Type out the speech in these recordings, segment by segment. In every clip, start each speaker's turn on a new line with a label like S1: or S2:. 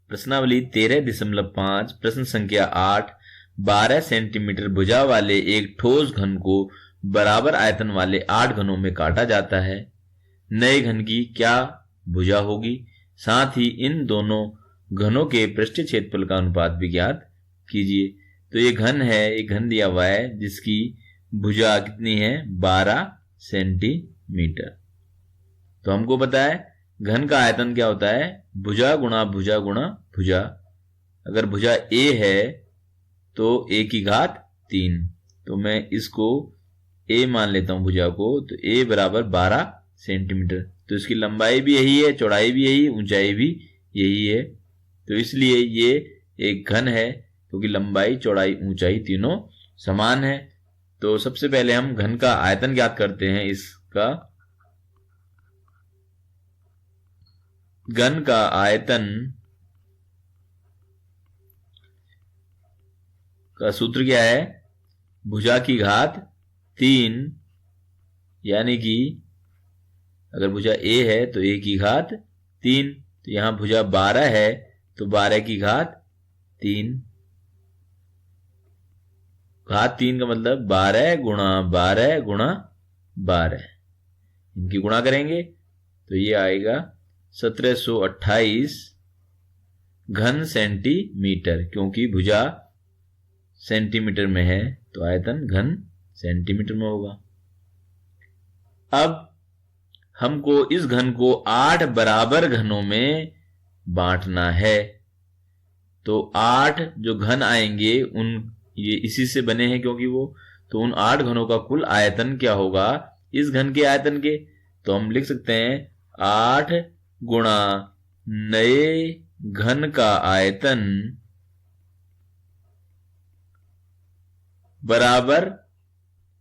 S1: प्रश्नावली 13.5 प्रश्न संख्या 8 12 सेंटीमीटर भुजा वाले एक ठोस घन को बराबर आयतन वाले 8 घनों में काटा जाता है। नए घन की क्या भुजा होगी? साथ ही इन दोनों घनों के पृष्ठीय क्षेत्रफल का अनुपात भी ज्ञात कीजिए। तो ये घन है, एक घन दिया हुआ है जिसकी भुजा कितनी है? 12 सेंटीमीटर। तो हमको पता है घन का आयतन क्या होता है? भुजा गुणा भुजा गुणा भुजा। अगर भुजा a है तो a की घात 3, तो मैं इसको a मान लेता हूं भुजा को, तो a बराबर 12 सेंटीमीटर। तो इसकी लंबाई भी यही है, चौड़ाई भी यही, ऊंचाई भी यही है। तो इसलिए ये एक घन है क्योंकि लंबाई चौड़ाई ऊंचाई तीनों समान है। तो सबसे पहले हम घन का आयतन ज्ञात करते हैं। इसका घन का आयतन का सूत्र क्या है? भुजा की घात 3, यानी कि अगर भुजा a है तो a की घात 3, तो यहां भुजा 12 है तो 12 की घात 3। घात 3 का मतलब 12 गुणा 12 गुणा 12। इनकी गुणा करेंगे तो ये आएगा 1728 घन सेंटीमीटर। क्योंकि भुजा सेंटीमीटर में है तो आयतन घन सेंटीमीटर में होगा। अब हमको इस घन को 8 बराबर घनों में बांटना है। तो 8 जो घन आएंगे ये इसी से बने हैं क्योंकि तो उन 8 घनों का कुल आयतन क्या होगा इस घन के आयतन के? तो हम लिख सकते हैं 8 गुणा नए घन का आयतन बराबर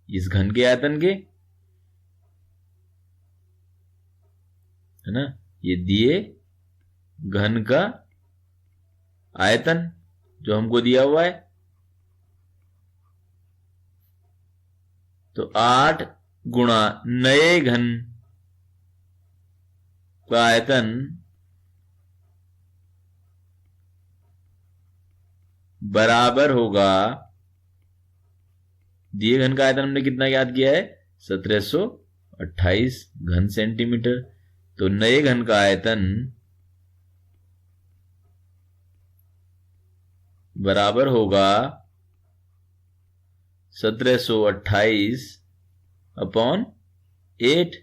S1: इस घन के आयतन के, है ना? ये दिए घन का आयतन जो हमको दिया हुआ है। तो 8 गुणा नए घन का आयतन बराबर होगा, दिए घन का आयतन हमने कितना याद किया है? 1728 घन सेंटीमीटर। तो नए घन का आयतन बराबर होगा 1728 अपॉन 8।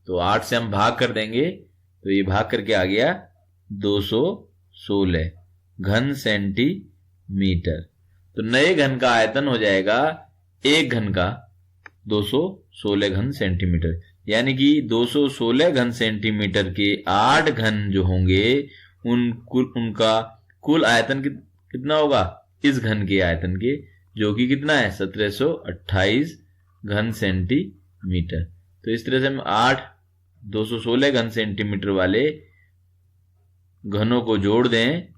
S1: तो 8 से हम भाग कर देंगे तो ये भाग करके आ गया 216 घन सेंटीमीटर। तो नए घन का आयतन हो जाएगा एक घन का 216 घन सेंटीमीटर, यानी कि 216 घन सेंटीमीटर के 8 घन जो होंगे उनका कुल आयतन कितना होगा इस घन के आयतन के, जो कि कितना है 1728 घन सेंटीमीटर। तो इस तरह से हम 8 216 घन सेंटीमीटर वाले घनों को जोड़ दें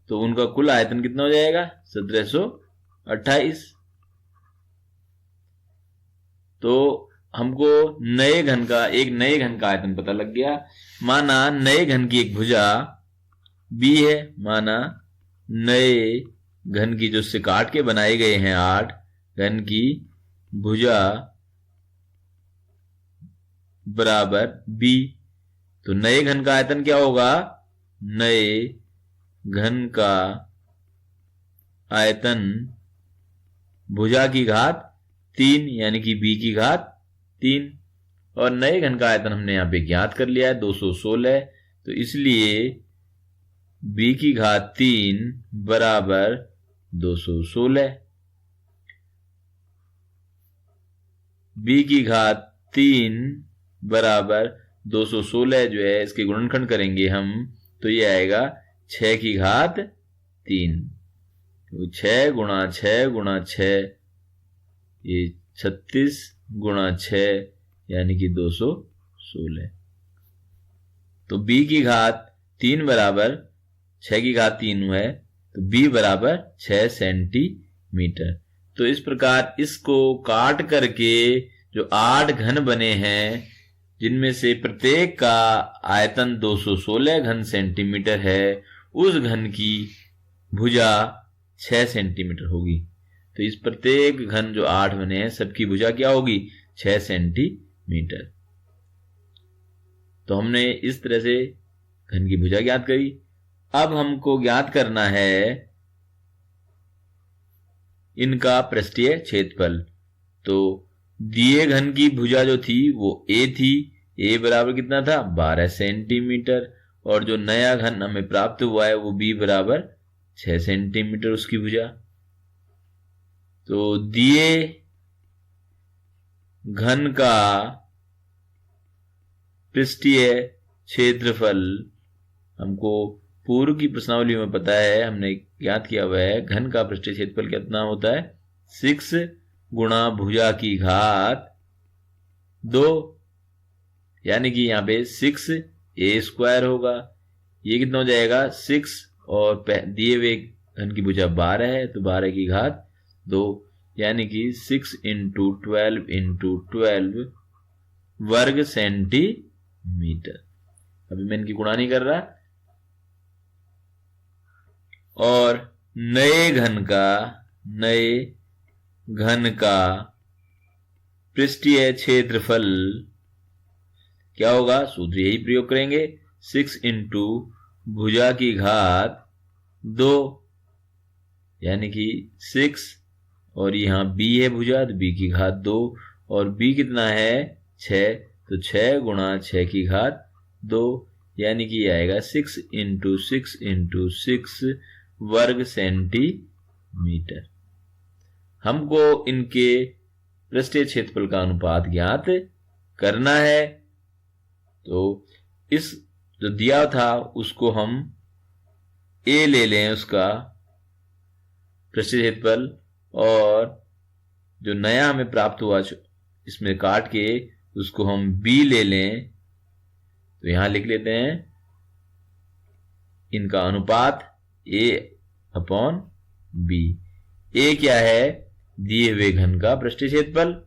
S1: तो उनका कुल आयतन कितना हो जाएगा 1728। तो हमको एक नए घन का आयतन पता लग गया। माना नए घन की एक भुजा b है, माना नए घन की जो से काट के बनाए गए हैं 8 घन की भुजा बराबर b। तो नए घन का आयतन क्या होगा? नए घन का आयतन भुजा की घात 3, यानी कि b की घात 3। और नए घन का आयतन हमने यहां पे ज्ञात कर लिया है 216। तो इसलिए b की घात 3 बराबर 216। b की घात 3 बराबर 216 जो है इसके गुणनखंड करेंगे हम तो ये आएगा 6 की घात 3। तो 6 गुणा 6 गुणा 6 ये 36 गुणा 6 यानी कि 216। तो b की घात 3 बराबर 6 की घात 3 है तो b बराबर 6 सेंटीमीटर। तो इस प्रकार इसको काट करके जो 8 घन बने हैं जिनमें से प्रत्येक का आयतन 216 घन सेंटीमीटर है, उस घन की भुजा 6 सेंटीमीटर होगी। तो इस प्रत्येक घन जो 8 बने हैं सबकी भुजा क्या होगी? 6 सेंटीमीटर। तो हमने इस तरह से घन की भुजा ज्ञात करी। अब हमको ज्ञात करना है इनका पृष्ठीय क्षेत्रफल। तो दिए घन की भुजा जो थी वो ए थी, ए बराबर कितना था? 12 सेंटीमीटर। और जो नया घन हमें प्राप्त हुआ है वो बी बराबर 6 सेंटीमीटर उसकी भुजा। तो दिए घन का पृष्ठीय क्षेत्रफल हमको पूर्व की प्रश्नावली में पता है, हमने ज्ञात किया हुआ है। घन का पृष्ठीय क्षेत्रफल कितना होता है? 6 गुणा भुजा की घात 2, यानी कि यहाँ पे 6a² होगा। ये कितना हो जाएगा? 6 और दिए हुए घन की भुजा 12 है, तो 12 की घात 2, यानी कि 6 × 12 × 12 वर्ग सेंटीमीटर। अभी मैं इनकी गुणा नहीं कर रहा। और नए घन का पृष्ठीय क्षेत्रफल क्या होगा? सूत्र यही प्रयोग करेंगे, 6 × भुजा की घात 2, यानी कि 6, और यहाँ b है भुजा, तो b की घात 2, और b कितना है? 6, तो 6 गुणा 6 की घात 2, यानी कि आएगा 6 × 6 × 6 वर्ग सेंटीमीटर। हमको इनके पृष्ठीय क्षेत्रफल का अनुपात ज्ञात करना है। तो इस जो दिया था उसको हम a ले लें, उसका पृष्ठीय क्षेत्रफल, और जो नया हमें प्राप्त हुआ इसमें काट के उसको हम b ले लें। तो यहां लिख लेते हैं इनका अनुपात a/b। a क्या है? दिए हुए घन का पृष्ठीय क्षेत्रफल,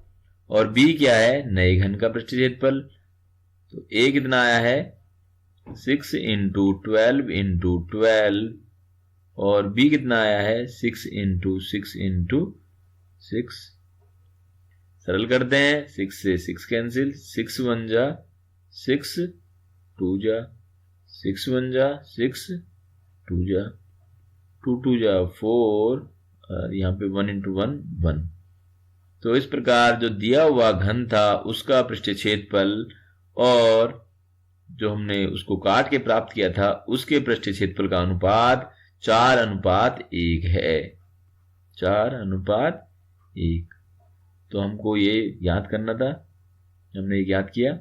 S1: और b क्या है? नए घन का पृष्ठीय क्षेत्रफल। तो a कितना आया है? 6 × 12 × 12, और b कितना आया है? 6 × 6 × 6। सरल करते हैं, 6 से 6 कैंसिल, 6 1 जा 6, 2 जा 6 1 जा 6, 2 जा 2 2 जा 4, और यहाँ पे 1 × 1 1। तो इस प्रकार जो दिया हुआ घन था उसका पृष्ठीय क्षेत्रफल और जो हमने उसको काट के प्राप्त किया था उसके पृष्ठीय क्षेत्रफल का अनुपात 4:1 है। 4:1। तो हमको ये याद करना था, हमने ये याद किया।